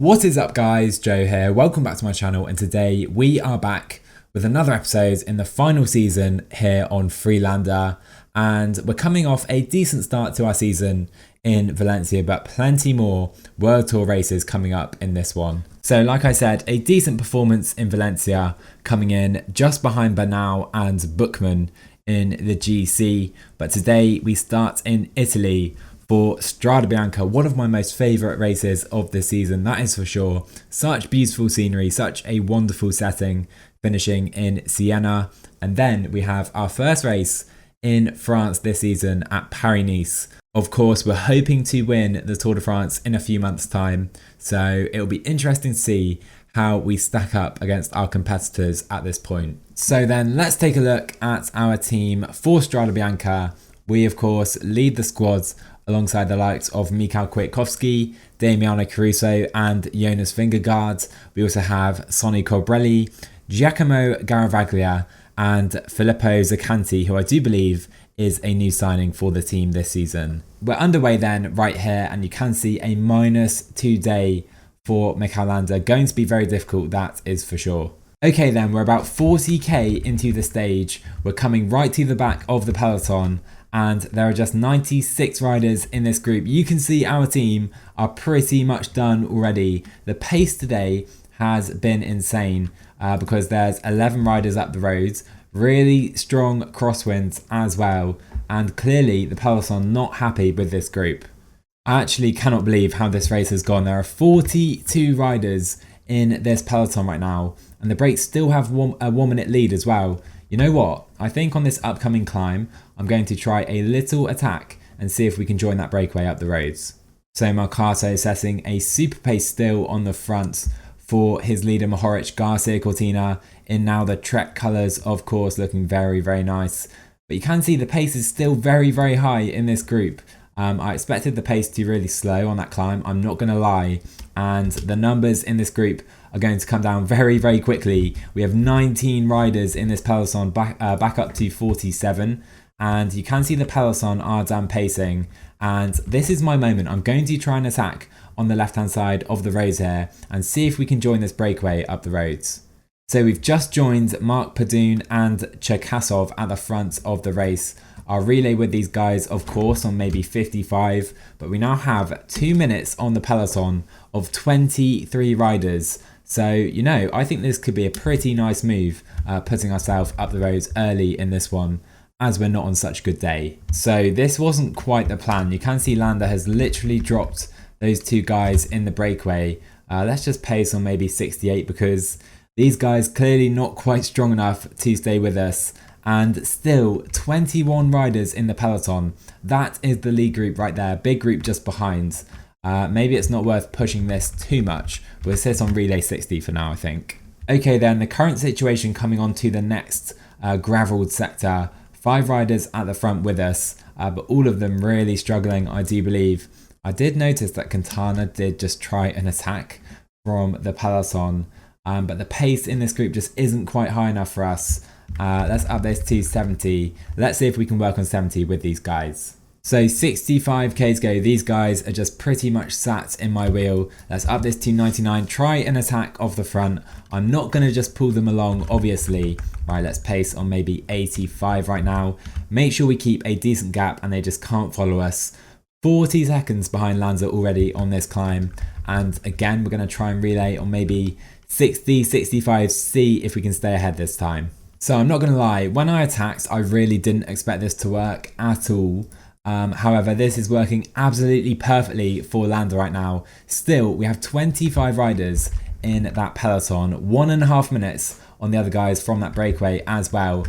What is up guys, Joe here, welcome back to my channel, and today we are back with another episode in the final season here on FreeLanda, and we're coming off a decent start to our season in Valencia, but plenty more World Tour races coming up in this one. So like I said, a decent performance in Valencia, coming in just behind Bernal and Bookman in the GC, but today we start in Italy for Strade Bianche, one of my most favourite races of the season, that is for sure. Such beautiful scenery, such a wonderful setting, finishing in Siena. And then we have our first race in France this season at Paris-Nice. Of course, we're hoping to win the Tour de France in a few months' time, so it'll be interesting to see how we stack up against our competitors at this point. So then let's take a look at our team for Strade Bianche. We of course lead the squads alongside the likes of Michał Kwiatkowski, Damiano Caruso and Jonas Vingegaard. We also have Sonny Colbrelli, Giacomo Garavaglia and Filippo Zaccanti, who I do believe is a new signing for the team this season. We're underway then right here, and you can see a -2 day for Michael Landa. Going to be very difficult, that is for sure. Okay then, we're about 40k into the stage. We're coming right to the back of the peloton, and there are just 96 riders in this group. You can see our team are pretty much done already. The pace today has been insane because there's 11 riders up the roads, really strong crosswinds as well, and clearly the peloton not happy with this group. I actually cannot believe how this race has gone. There are 42 riders in this peloton right now, and the brakes still have a 1 minute lead as well. You know what? I think on this upcoming climb, I'm going to try a little attack and see if we can join that breakaway up the roads. So Marcato setting a super pace still on the front for his leader Mohoric Garcia Cortina in now the Trek colours, of course, looking very, very nice. But you can see the pace is still very, very high in this group. I expected the pace to be really slow on that climb, I'm not going to lie, and the numbers in this group are going to come down very, very quickly. We have 19 riders in this peloton, back up to 47, and you can see the peloton are down pacing, and this is my moment. I'm going to try and attack on the left hand side of the roads here and see if we can join this breakaway up the roads. So we've just joined Mark Padoon and Cherkasov at the front of the race. Our relay with these guys, of course, on maybe 55, but we now have 2 minutes on the peloton of 23 riders. So, you know, I think this could be a pretty nice move, putting ourselves up the roads early in this one, as we're not on such a good day. So this wasn't quite the plan. You can see Landa has literally dropped those two guys in the breakaway. Let's just pace on maybe 68 because these guys clearly not quite strong enough to stay with us. And still 21 riders in the peloton. That is the lead group right there, big group just behind. Maybe it's not worth pushing this too much. We'll sit on relay 60 for now, I think. Okay then, the current situation coming on to the next gravelled sector. 5 riders at the front with us, but all of them really struggling, I do believe. I did notice that Quintana did just try an attack from the peloton, but the pace in this group just isn't quite high enough for us. Let's up this to 70. Let's see if we can work on 70 with these guys. So 65k to go. These guys are just pretty much sat in my wheel. Let's up this to 99. Try an attack off the front. I'm not going to just pull them along, obviously. Right, let's pace on maybe 85 right now. Make sure we keep a decent gap and they just can't follow us. 40 seconds behind Lanza already on this climb. And again, we're going to try and relay on maybe 60, 65, see if we can stay ahead this time. So I'm not going to lie, when I attacked, I really didn't expect this to work at all. However, this is working absolutely perfectly for Landa right now. Still, we have 25 riders in that peloton, 1.5 minutes on the other guys from that breakaway as well.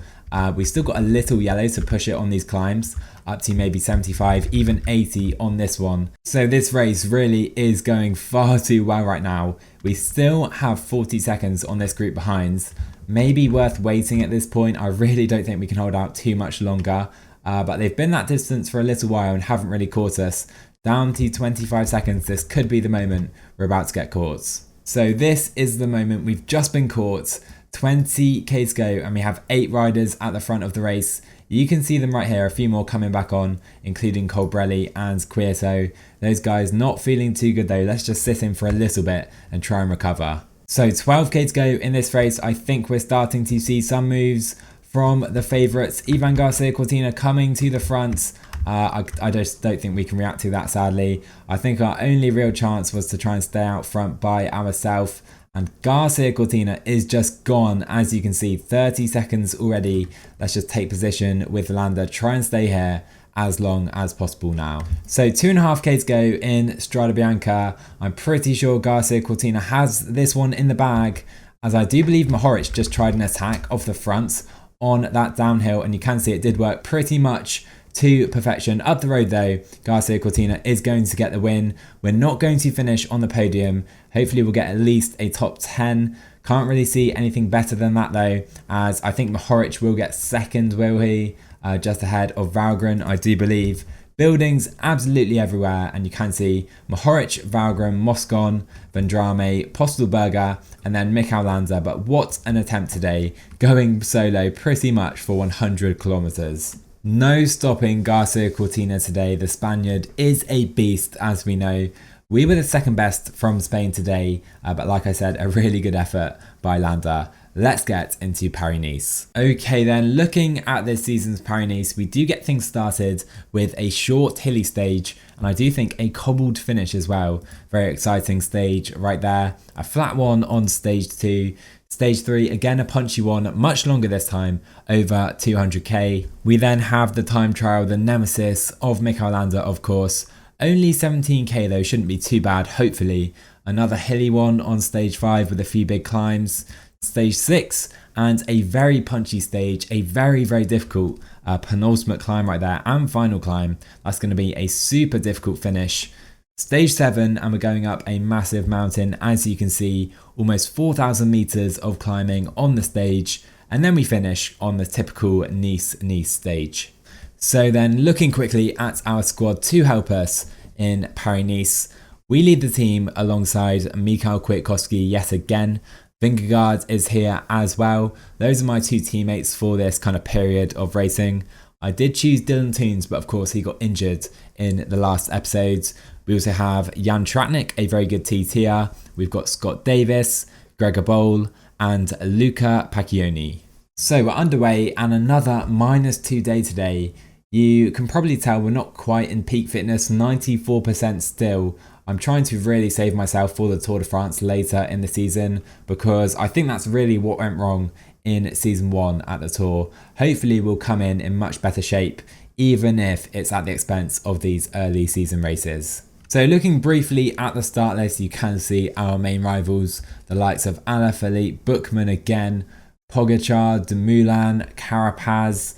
We've still got a little yellow to push it on these climbs, up to maybe 75, even 80 on this one. So this race really is going far too well right now. We still have 40 seconds on this group behind. Maybe worth waiting at this point. I really don't think we can hold out too much longer. But they've been that distance for a little while and haven't really caught us. Down to 25 seconds, this could be the moment we're about to get caught. So this is the moment, we've just been caught. 20k to go and we have 8 riders at the front of the race You can see them right here, a few more coming back on, including Colbrelli and Quieto. Those guys not feeling too good though. Let's just sit in for a little bit and try and recover. So 12k to go in this race. I think we're starting to see some moves from the favourites. Ivan Garcia Cortina coming to the front. I just don't think we can react to that, sadly. I think our only real chance was to try and stay out front by ourselves. And Garcia Cortina is just gone, as you can see, 30 seconds already. Let's just take position with Landa, try and stay here as long as possible now. So 2.5k to go in Strade Bianche. I'm pretty sure Garcia Cortina has this one in the bag, as I do believe Mohoric just tried an attack off the front on that downhill, and you can see it did work pretty much to perfection. Up the road though, Garcia Cortina is going to get the win. We're not going to finish on the podium. Hopefully we'll get at least a top 10. Can't really see anything better than that though, as I think Mohoric will get second, will he? Just ahead of Valgren, I do believe. Buildings absolutely everywhere, and you can see Mohoric, Valgren, Moscon, Vendrame, Postelberger, and then Michael Landa. But what an attempt today, going solo pretty much for 100 kilometers. No stopping Garcia Cortina today. The Spaniard is a beast, as we know. We were the second best from Spain today, but like I said, a really good effort by Landa. Let's get into Paris-Nice. Okay then, looking at this season's Paris-Nice, we do get things started with a short hilly stage, and I do think a cobbled finish as well. Very exciting stage right there. A flat one on stage 2. Stage 3, again a punchy one, much longer this time, over 200k. We then have the time trial, the nemesis of Michael Landa, of course. Only 17k though, shouldn't be too bad, hopefully. Another hilly one on stage 5 with a few big climbs. Stage 6, and a very punchy stage, a very difficult penultimate climb right there, and final climb. That's going to be a super difficult finish. Stage 7, and we're going up a massive mountain, as you can see, almost 4,000 meters of climbing on the stage, and then we finish on the typical Nice stage. So then, looking quickly at our squad to help us in Paris-Nice, we lead the team alongside Mikhail Kwiatkowski yet again. Vingegaard is here as well. Those are my two teammates for this kind of period of racing. I did choose Dylan Toons, but of course he got injured in the last episodes. We also have Jan Tratnik, a very good TTer. We've got Scott Davis, Gregor Boll, and Luca Pacchioni. So we're underway, and another -2 day today. You can probably tell we're not quite in peak fitness, 94% still. I'm trying to really save myself for the Tour de France later in the season, because I think that's really what went wrong in season 1 at the Tour. Hopefully we'll come in much better shape, even if it's at the expense of these early season races. So looking briefly at the start list, you can see our main rivals, the likes of Alaphilippe, Buchmann again, Pogacar, Dumoulin, Carapaz,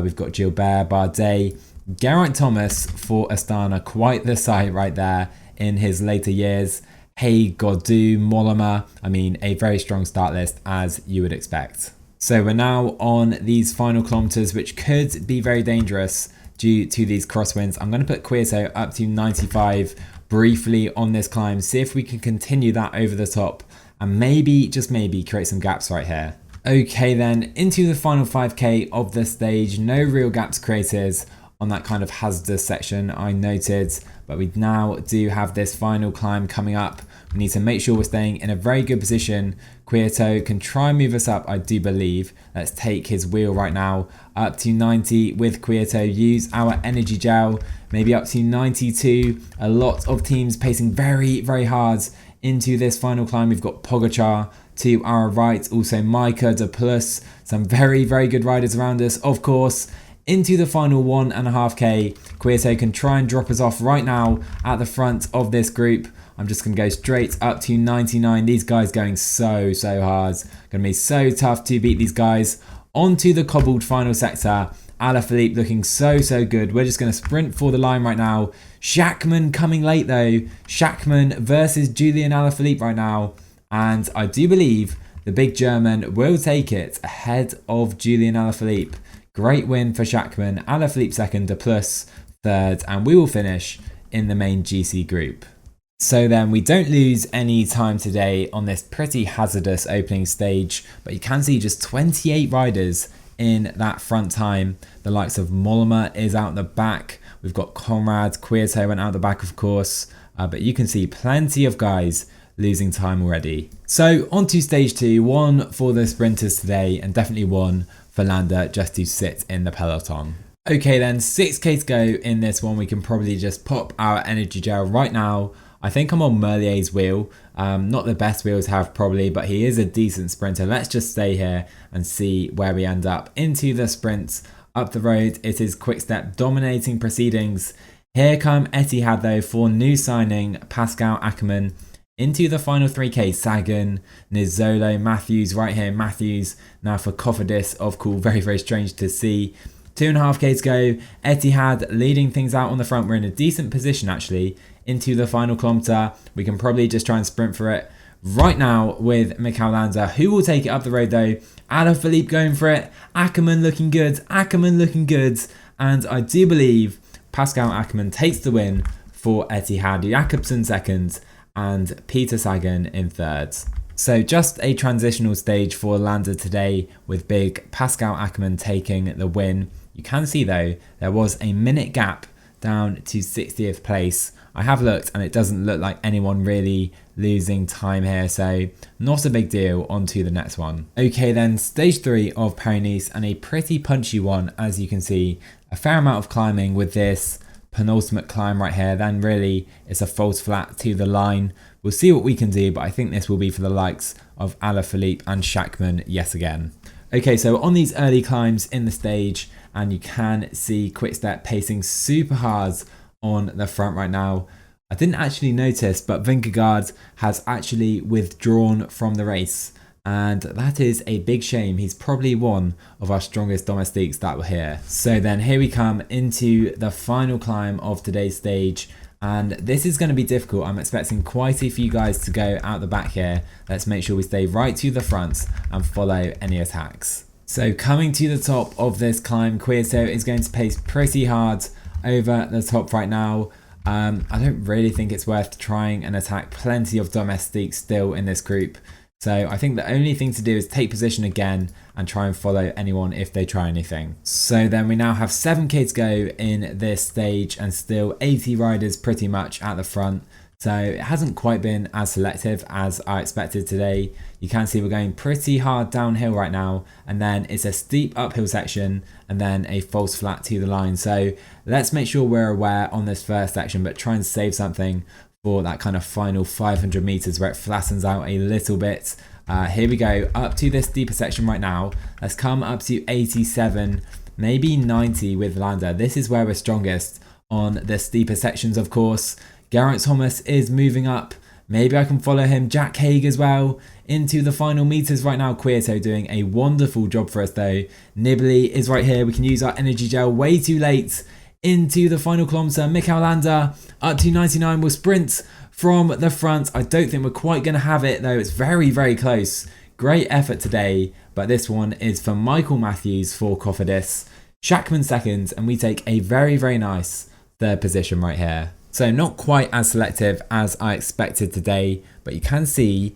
we've got Gilbert, Bardet, Geraint Thomas for Astana, quite the sight right there in his later years. Hey, Gaudu, Mollema, I mean, a very strong start list as you would expect. So we're now on these final kilometers, which could be very dangerous due to these crosswinds. I'm going to put Quieto up to 95 briefly on this climb, see if we can continue that over the top, and maybe, just maybe, create some gaps right here. Okay then, into the final 5k of the stage. No real gaps created on that kind of hazardous section I noted, but we now do have this final climb coming up. We need to make sure we're staying in a very good position. Quieto can try and move us up, I do believe. Let's take his wheel right now up to 90 with Quieto. Use our energy gel, maybe up to 92. A lot of teams pacing very hard into this final climb. We've got Pogacar to our right, also Micah, De Plus, some very good riders around us, of course. Into the final 1.5k, Quieto can try and drop us off right now at the front of this group. I'm just going to go straight up to 99. These guys going so hard. Going to be so tough to beat these guys. Onto the cobbled final sector. Alaphilippe looking so good. We're just going to sprint for the line right now. Schachmann coming late though. Schachmann versus Julian Alaphilippe right now. And I do believe the big German will take it ahead of Julian Alaphilippe. Great win for Schachmann. Alaphilippe second, De Plus third, and we will finish in the main GC group. So then we don't lose any time today on this pretty hazardous opening stage, but you can see just 28 riders in that front time. The likes of Mollema is out the back. We've got Conrad, Quieto went out the back, of course. But you can see plenty of guys losing time already. So on to stage 2, one for the sprinters today and definitely one for Landa just to sit in the peloton. Okay then, 6k to go in this one. We can probably just pop our energy gel right now. I think I'm on Merlier's wheel. Not the best wheel to have probably, but he is a decent sprinter. Let's just stay here and see where we end up. Into the sprints, up the road, it is Quickstep dominating proceedings. Here come Etihad though for new signing Pascal Ackermann. Into the final 3k, Sagan, Nizzolo, Matthews right here. Matthews now for Cofidis of cool, very strange to see. 2.5k to go, Etihad leading things out on the front. We're in a decent position actually. Into the final kilometre, we can probably just try and sprint for it right now with Mikel Landa, who will take it up the road though. Alaphilippe going for it, Ackermann looking good, and I do believe Pascal Ackermann takes the win for Etihad, Jakobsen second, and Peter Sagan in third. So just a transitional stage for Landa today with big Pascal Ackermann taking the win. You can see though, there was a minute gap down to 60th place. I have looked and it doesn't look like anyone really losing time here, so not a big deal. On to the next one. Okay then, stage 3 of Paris-Nice, and a pretty punchy one as you can see. A fair amount of climbing with this penultimate climb right here, then really it's a false flat to the line. We'll see what we can do, but I think this will be for the likes of Alaphilippe and Schachmann yet again. Okay, so on these early climbs in the stage, and you can see Quickstep pacing super hard on the front right now. I didn't actually notice, but Vingegaard has actually withdrawn from the race, and that is a big shame. He's probably one of our strongest domestiques that were here. So then here we come into the final climb of today's stage, and this is going to be difficult. I'm expecting quite a few guys to go out the back here. Let's make sure we stay right to the front and follow any attacks. So coming to the top of this climb, Quieto is going to pace pretty hard over the top right now. I don't really think it's worth trying and attack. Plenty of domestiques still in this group. So I think the only thing to do is take position again and try and follow anyone if they try anything. So then we now have 7k to go in this stage and still 80 riders pretty much at the front. So it hasn't quite been as selective as I expected today. You can see we're going pretty hard downhill right now, and then it's a steep uphill section and then a false flat to the line. So let's make sure we're aware on this first section, but try and save something for that kind of final 500 meters where it flattens out a little bit. Here we go up to this deeper section right now. Let's come up to 87, maybe 90 with Landa. This is where we're strongest on the steeper sections, of course. Geraint Thomas is moving up. Maybe I can follow him. Jack Haig as well into the final meters right now. Quieto doing a wonderful job for us though. Nibali is right here. We can use our energy gel way too late. Into the final kilometre. Mikel Landa up to 99 will sprint from the front. I don't think we're quite going to have it though. It's very close. Great effort today, but this one is for Michael Matthews for Cofidis. Schachmann second, and we take a very nice third position right here. So not quite as selective as I expected today, but you can see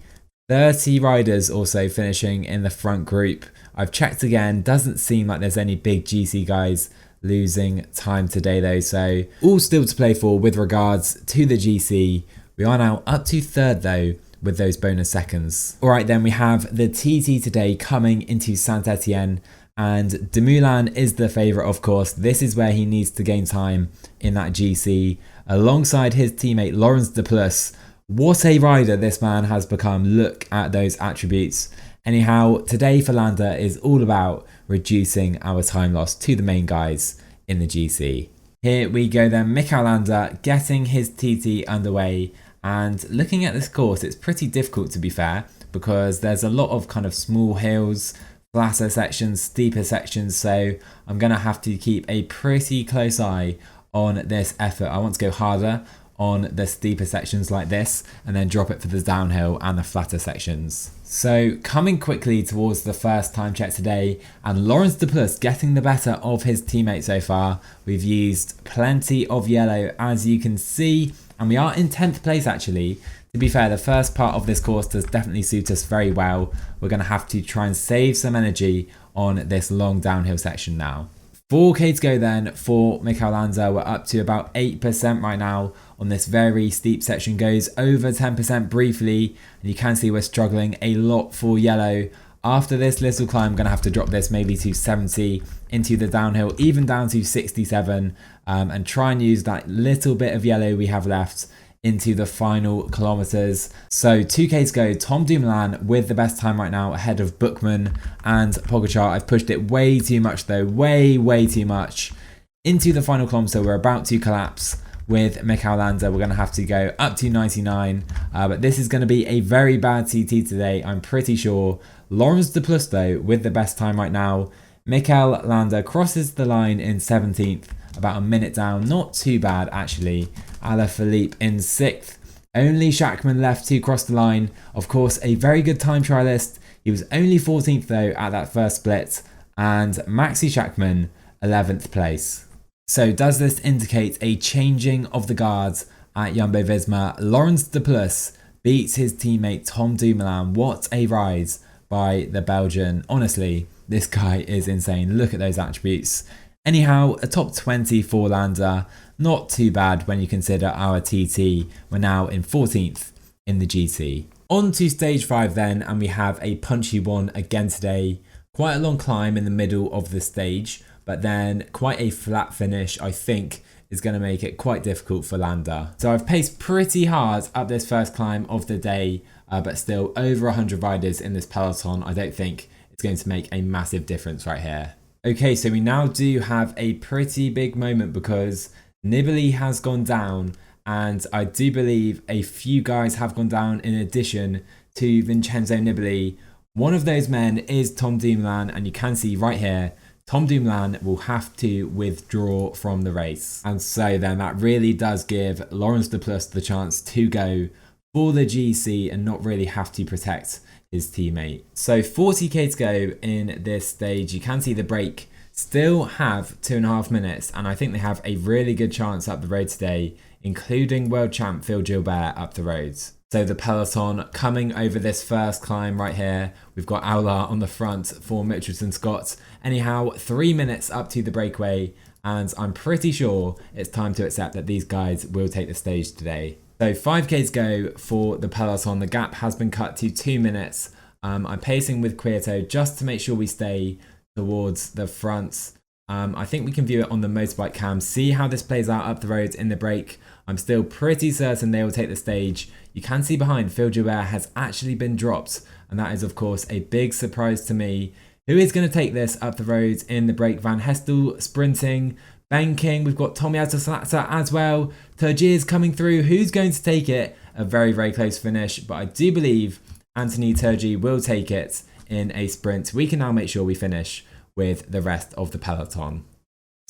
30 riders also finishing in the front group. I've checked again, doesn't seem like there's any big GC guys losing time today though, so all still to play for with regards to the GC. We are now up to third though with those bonus seconds. Alright then, we have the TT today coming into Saint-Etienne, and Dumoulin is the favourite of course. This is where he needs to gain time in that GC alongside his teammate Laurens de Plus. What a rider this man has become. Look at those attributes. Anyhow, today for Landa is all about reducing our time loss to the main guys in the GC. Here we go then, Mikel Landa getting his TT underway, and looking at this course, it's pretty difficult to be fair, because there's a lot of kind of small hills, flatter sections, steeper sections, so I'm going to have to keep a pretty close eye on this effort. I want to go harder on the steeper sections like this and then drop it for the downhill and the flatter sections. So coming quickly towards the first time check today, and Laurens de Plus getting the better of his teammate so far. We've used plenty of yellow as you can see, and we are in 10th place actually. To be fair, the first part of this course does definitely suit us very well. We're going to have to try and save some energy on this long downhill section now. 4k to go then for Mikel Landa. We're up to about 8% right now on this very steep section. Goes over 10% briefly, and you can see we're struggling a lot for yellow. After this little climb, I'm going to have to drop this maybe to 70 into the downhill, even down to 67, and try and use that little bit of yellow we have left into the final kilometers. So 2k to go. Tom Dumoulin with the best time right now, ahead of Bookman and Pogacar. I've pushed it way too much though, way too much. Into the final kilometer, we're about to collapse with Mikel Landa. We're going to have to go up to 99, but this is going to be a very bad CT today, I'm pretty sure. Laurens de Plus though with the best time right now. Mikel Landa crosses the line in 17th, about a minute down, not too bad actually. Alaphilippe in 6th. Only Schachmann left to cross the line. Of course, a very good time trialist. He was only 14th though at that first split, and Maxi Schachmann 11th place. So does this indicate a changing of the guards at Jumbo-Visma? Laurens de Plus beats his teammate Tom Dumoulin. What a rise by the Belgian. Honestly, this guy is insane. Look at those attributes. Anyhow, a top 20 for Landa. Not too bad when you consider our TT. We're now in 14th in the GT. On to stage 5 then, and we have a punchy one again today. Quite a long climb in the middle of the stage, but then quite a flat finish, I think, is going to make it quite difficult for Landa. So I've paced pretty hard up this first climb of the day, but still over 100 riders in this peloton. I don't think it's going to make a massive difference right here. Okay, so we now do have a pretty big moment because Nibali has gone down, and I do believe a few guys have gone down in addition to Vincenzo Nibali. One of those men is Tom Dumoulin, and you can see right here, Tom Dumoulin will have to withdraw from the race. And so then that really does give Laurens de Plus the chance to go for the GC and not really have to protect his teammate. So 40k to go in this stage. You can see the break still have 2.5 minutes, and I think they have a really good chance up the road today, including world champ Phil Gilbert up the roads. So the peloton coming over this first climb right here. We've got Aular on the front for Mitchelton Scott. Anyhow, 3 minutes up to the breakaway, and I'm pretty sure it's time to accept that these guys will take the stage today. So 5k to go for the peloton. The gap has been cut to 2 minutes. I'm pacing with Quieto just to make sure we stay towards the front. I think we can view it on the motorbike cam, see how this plays out up the road in the break. I'm still pretty certain they will take the stage. You can see behind, Phil Gilbert has actually been dropped, and that is of course a big surprise to me. Who is going to take this up the road in the break? Van Hestel sprinting, banking. We've got Tommy Atalanta as well. Turgier's coming through. Who's going to take it? A very close finish, but I do believe Anthony Turgier will take it in a sprint. We can now make sure we finish with the rest of the peloton.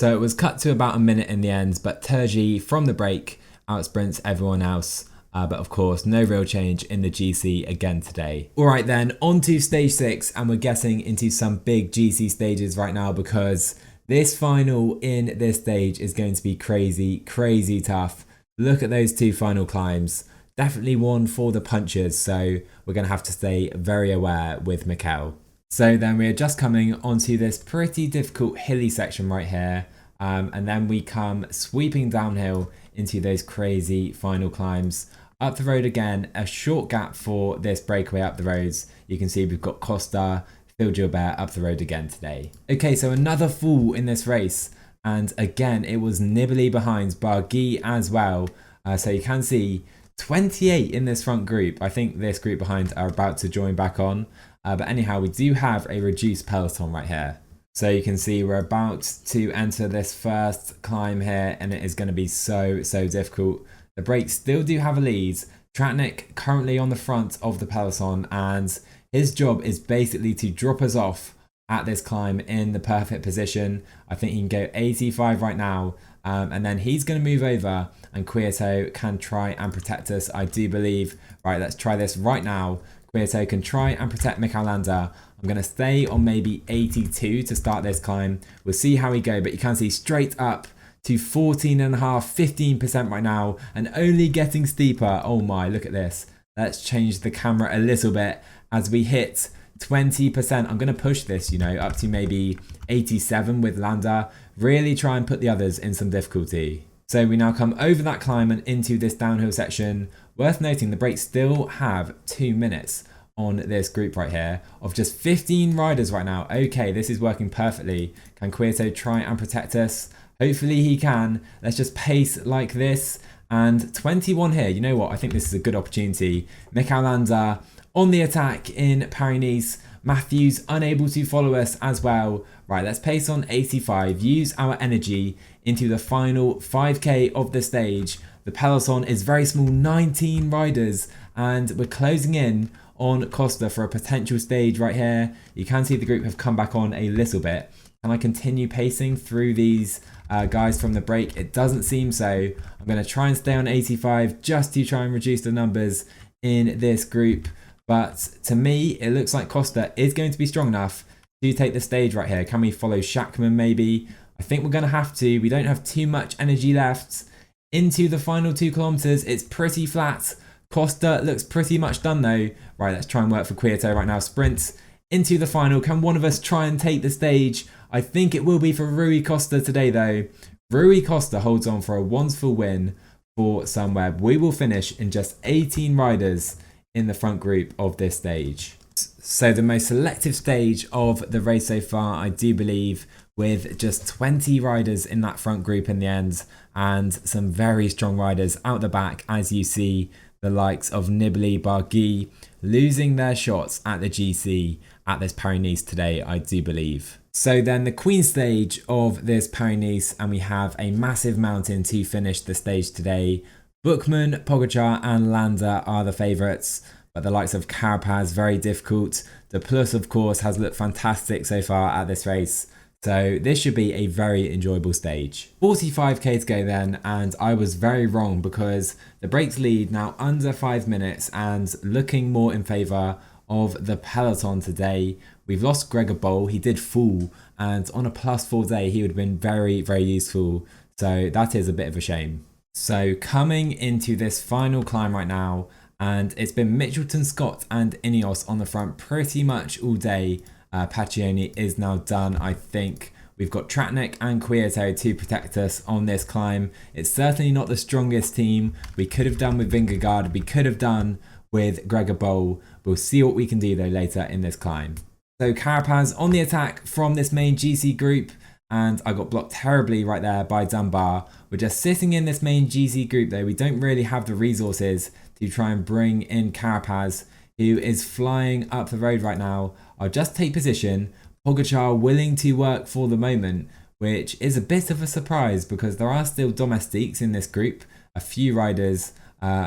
So it was cut to about a minute in the end, but Turgier from the break outsprints everyone else. But of course, no real change in the GC again today. Alright then, on to stage 6, and we're getting into some big GC stages right now because this final in this stage is going to be crazy tough. Look at those 2 final climbs. Definitely one for the punchers, so we're going to have to stay very aware with Mikel. So then we're just coming onto this pretty difficult hilly section right here, and then we come sweeping downhill into those crazy final climbs. Up the road again, a short gap for this breakaway up the roads. You can see we've got Costa, Phil Gilbert up the road again today. Okay, so another fall in this race, and again it was Nibali behind, Barguil as well. So you can see 28 in this front group. I think this group behind are about to join back on. But anyhow, we do have a reduced peloton right here. So you can see we're about to enter this first climb here, and it is going to be so difficult. The brakes still do have a lead. Tratnik currently on the front of the peloton, and his job is basically to drop us off at this climb in the perfect position. I think he can go 85 right now, and then he's going to move over, and Quieto can try and protect us, I do believe. Right, let's try this right now. Quieto can try and protect Mikel Landa. I'm going to stay on maybe 82 to start this climb. We'll see how we go, but you can see straight up to 14.5, 15% right now, and only getting steeper. Oh my, look at this. Let's change the camera a little bit as we hit 20%. I'm going to push this, you know, up to maybe 87 with Landa. Really try and put the others in some difficulty. So we now come over that climb and into this downhill section. Worth noting, the brakes still have 2 minutes on this group right here of just 15 riders right now. Okay, this is working perfectly. Can Quieto try and protect us? Hopefully he can. Let's just pace like this. And 21 here. You know what? I think this is a good opportunity. Mikel Landa on the attack in Paris-Nice. Matthews unable to follow us as well. Right, let's pace on 85. Use our energy into the final 5k of the stage. The peloton is very small, 19 riders, and we're closing in on Costa for a potential stage right here. You can see the group have come back on a little bit. Can I continue pacing through these guys from the break? It doesn't seem so. I'm going to try and stay on 85 just to try and reduce the numbers in this group. But to me, it looks like Costa is going to be strong enough to take the stage right here. Can we follow Shackman maybe? I think we're going to have to. We don't have too much energy left. Into the final 2 kilometers, it's pretty flat. Costa looks pretty much done though. Right, let's try and work for Quieto right now. Sprint into the final. Can one of us try and take the stage? I think it will be for Rui Costa today though. Rui Costa holds on for a once-full win for Sunweb. We will finish in just 18 riders in the front group of this stage. So the most selective stage of the race so far, I do believe, with just 20 riders in that front group in the end, and some very strong riders out the back, as you see the likes of Nibali, Barguil losing their shots at the GC at this Paris-Nice today, I do believe. So then the Queen stage of this Paris-Nice, and we have a massive mountain to finish the stage today. Buchmann, Pogacar and Landa are the favourites, but the likes of Carapaz, very difficult. The Plus, of course, has looked fantastic so far at this race. So this should be a very enjoyable stage. 45k to go then, and I was very wrong because the breaks lead now under 5 minutes and looking more in favour of the peloton today. We've lost Gregor Boll. He did fall, and on a +4 day, he would have been very, very useful. So that is a bit of a shame. So coming into this final climb right now, and it's been Mitchelton Scott and Ineos on the front pretty much all day. Paccioni is now done, I think. We've got Tratnik and Quieto to protect us on this climb. It's certainly not the strongest team. We could have done with Vingegaard, we could have done with Gregor Boll. We'll see what we can do though later in this climb. So Carapaz on the attack from this main GC group, and I got blocked terribly right there by Dunbar. We're just sitting in this main GC group though. We don't really have the resources to try and bring in Carapaz, who is flying up the road right now. I'll just take position. Pogacar willing to work for the moment, which is a bit of a surprise because there are still domestiques in this group. A few riders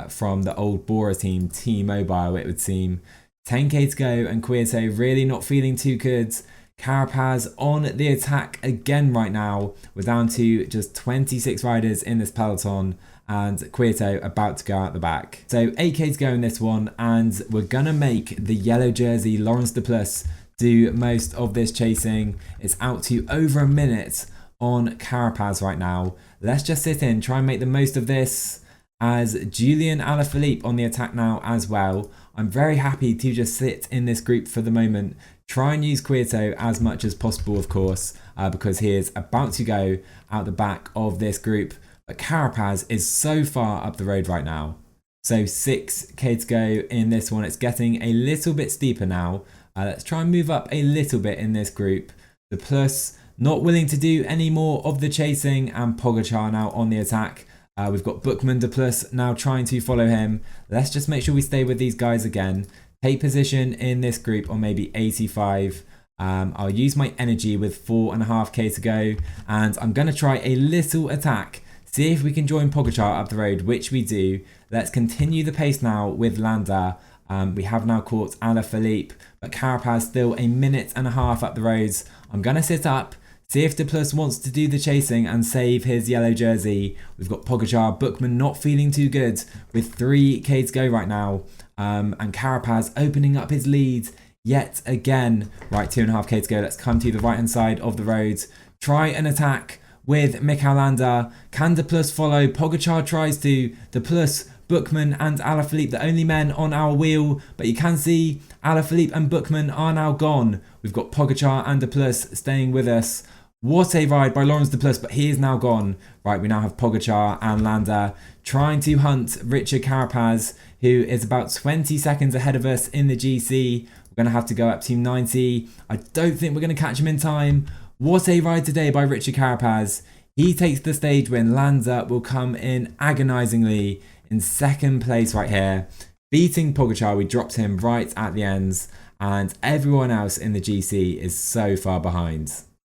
from the old Bora team, T-Mobile it would seem. 10k to go and Quieto really not feeling too good. Carapaz on the attack again right now. We're down to just 26 riders in this peloton, and Quieto about to go out the back. So 8k to go in this one, and we're gonna make the yellow jersey Laurens de Plus do most of this chasing. It's out to over a minute on Carapaz right now. Let's just sit in, try and make the most of this, as Julian Alaphilippe on the attack now as well. I'm very happy to just sit in this group for the moment. Try and use Quieto as much as possible, of course, because he is about to go out the back of this group. But Carapaz is so far up the road right now. So 6k to go in this one. It's getting a little bit steeper now. Let's try and move up a little bit in this group. The Plus not willing to do any more of the chasing, and Pogacar now on the attack. We've got Buchmann de Plus now trying to follow him. Let's just make sure we stay with these guys again. Take position in this group on maybe 85. I'll use my energy with 4.5k to go, and I'm going to try a little attack. See if we can join Pogacar up the road, which we do. Let's continue the pace now with Landa. We have now caught Alaphilippe, but Carapaz still a minute and a half up the roads. I'm going to sit up, see if De Plus wants to do the chasing and save his yellow jersey. We've got Pogacar, Buchmann not feeling too good with 3k to go right now. And Carapaz opening up his lead yet again. Right, 2.5k to go. Let's come to the right hand side of the road. Try an attack with Mikel Landa. Can De Plus follow? Pogacar tries to. De Plus Bookman and Alaphilippe, the only men on our wheel, but you can see Alaphilippe and Bookman are now gone. We've got Pogacar and De Plus staying with us. What a ride by Laurens De Plus, but he is now gone. Right, we now have Pogacar and Landa trying to hunt Richard Carapaz, who is about 20 seconds ahead of us in the GC. We're going to have to go up to 90. I don't think we're going to catch him in time. What a ride today by Richard Carapaz. He takes the stage win. Landa will come in agonisingly in second place right here. Beating Pogacar, we dropped him right at the ends, and everyone else in the GC is so far behind.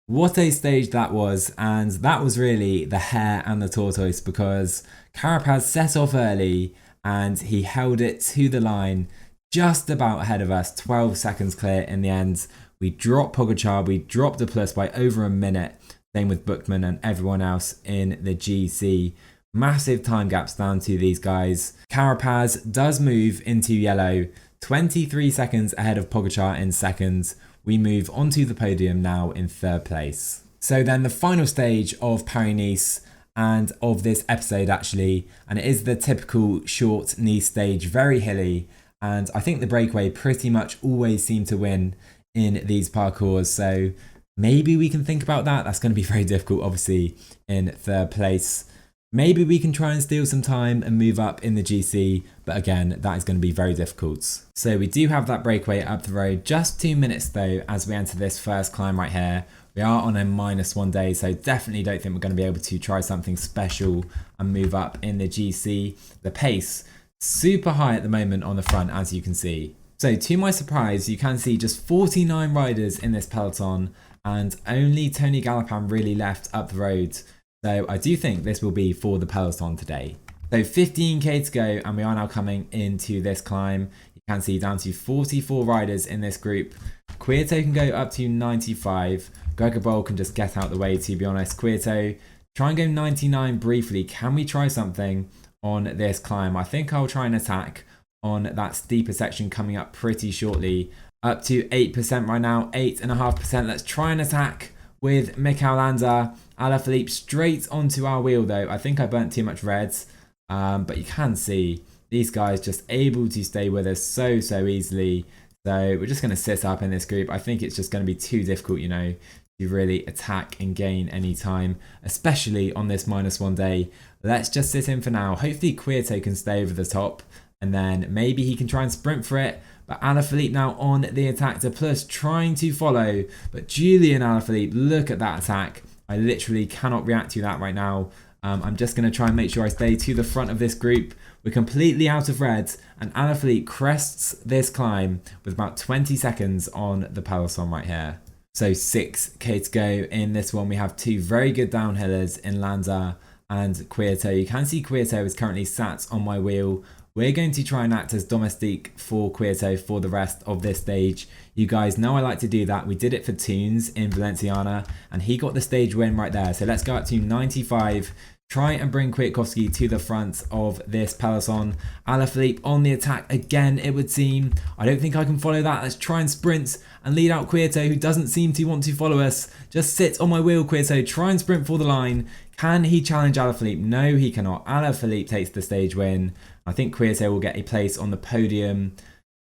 What a stage that was, and that was really the hare and the tortoise, because Carapaz set off early and he held it to the line just about ahead of us, 12 seconds clear in the end. We dropped Pogacar, we dropped De Plus by over a minute, same with Bookman and everyone else in the GC. Massive time gaps down to these guys. Carapaz does move into yellow, 23 seconds ahead of Pogacar in second. We move onto the podium now in third place. So then the final stage of Paris-Nice and of this episode actually, and it is the typical short Nice stage, very hilly, and I think the breakaway pretty much always seem to win in these parkours, so maybe we can think about that. That's going to be very difficult obviously in third place. Maybe we can try and steal some time and move up in the GC, but again, that is going to be very difficult. So we do have that breakaway up the road, just 2 minutes though, as we enter this first climb right here. We are on a -1 day, so definitely don't think we're going to be able to try something special and move up in the GC. The pace, super high at the moment on the front, as you can see. So to my surprise, you can see just 49 riders in this peloton, and only Tony Galopin really left up the road. So I do think this will be for the peloton today. So 15k to go, and we are now coming into this climb. You can see down to 44 riders in this group. Quieto can go up to 95. Gregor Boll can just get out the way, to be honest. Quieto, try and go 99 briefly. Can we try something on this climb? I think I'll try and attack on that steeper section coming up pretty shortly. Up to 8% right now, 8.5%. Let's try and attack with Mikel Landa. Alaphilippe straight onto our wheel though. I think I burnt too much reds, but you can see these guys just able to stay with us so easily. So we're just going to sit up in this group. I think it's just going to be too difficult, you know, to really attack and gain any time, especially on this -1 day. Let's just sit in for now. Hopefully Quieto can stay over the top, and then maybe he can try and sprint for it. But Alaphilippe now on the attack. De Plus trying to follow, but Julian Alaphilippe, look at that attack. I literally cannot react to that right now. I'm just going to try and make sure I stay to the front of this group. We're completely out of reds, and Alaphilippe crests this climb with about 20 seconds on the peloton right here. So 6k to go in this one. We have two very good downhillers in Landa and Quieto. You can see Quieto is currently sat on my wheel. We're going to try and act as domestique for Quieto for the rest of this stage. You guys know I like to do that. We did it for Toons in Valenciana, and he got the stage win right there. So let's go up to 95. Try and bring Kwiatkowski to the front of this peloton. Alaphilippe on the attack again, it would seem. I don't think I can follow that. Let's try and sprint and lead out Quieto, who doesn't seem to want to follow us. Just sit on my wheel, Quieto. Try and sprint for the line. Can he challenge Alaphilippe? No, he cannot. Alaphilippe takes the stage win. I think Quieto will get a place on the podium.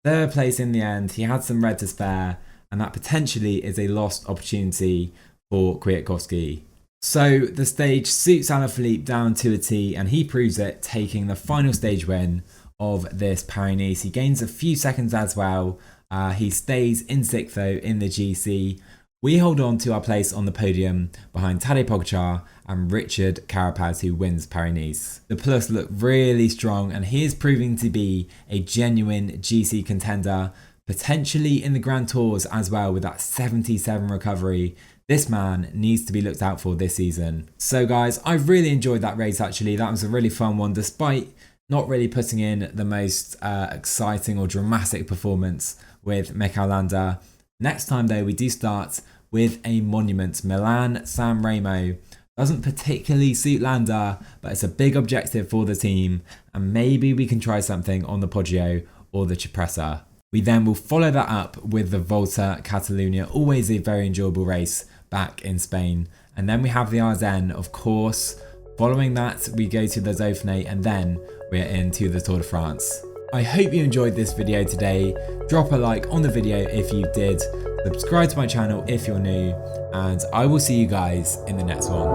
Third place in the end. He had some red to spare, and that potentially is a lost opportunity for Kwiatkowski. So the stage suits Alaphilippe down to a T, and he proves it, taking the final stage win of this Paris-Nice. He gains a few seconds as well. He stays in 6th though in the GC. We hold on to our place on the podium behind Tadej Pogacar and Richard Carapaz, who wins Paris-Nice. The Plus look really strong, and he is proving to be a genuine GC contender, potentially in the Grand Tours as well with that 77 recovery. This man needs to be looked out for this season. So guys, I really enjoyed that race actually. That was a really fun one, despite not really putting in the most exciting or dramatic performance with Mikel Landa. Next time though, we do start with a monument, Milan San Remo. Doesn't particularly suit Landa, but it's a big objective for the team, and maybe we can try something on the Poggio or the Cipressa. We then will follow that up with the Volta Catalunya, always a very enjoyable race back in Spain. And then we have the Ardennes, of course, Following that, we go to the Dauphiné, and then we're into the Tour de France. I hope you enjoyed this video today. Drop a like on the video if you did, subscribe to my channel if you're new, and I will see you guys in the next one.